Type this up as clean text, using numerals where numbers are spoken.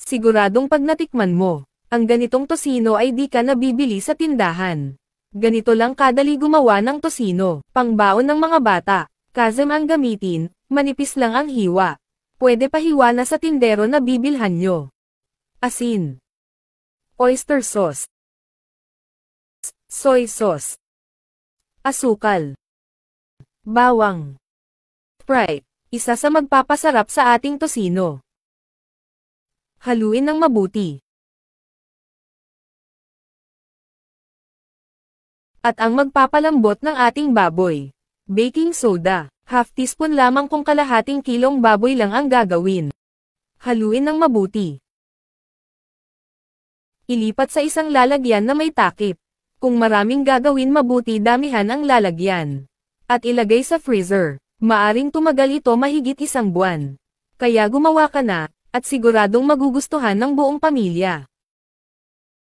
Siguradong pag natikman mo, ang ganitong tosino ay di ka nabibili sa tindahan. Ganito lang kadali gumawa ng tosino, pangbaon ng mga bata. Kazam ang gamitin, manipis lang ang hiwa. Pwede pa hiwa na sa tindero na bibilhan nyo. Asin, oyster sauce, soy sauce, asukal, bawang, Sprite, isa sa magpapasarap sa ating tosino. Haluin ng mabuti. At ang magpapalambot ng ating baboy. Baking soda, half teaspoon lamang kung kalahating kilong baboy lang ang gagawin. Haluin ng mabuti. Ilipat sa isang lalagyan na may takip. Kung maraming gagawin mabuti damihan ang lalagyan. At ilagay sa freezer. Maaring tumagal ito mahigit 1 buwan. Kaya gumawa ka na, at siguradong magugustuhan ng buong pamilya.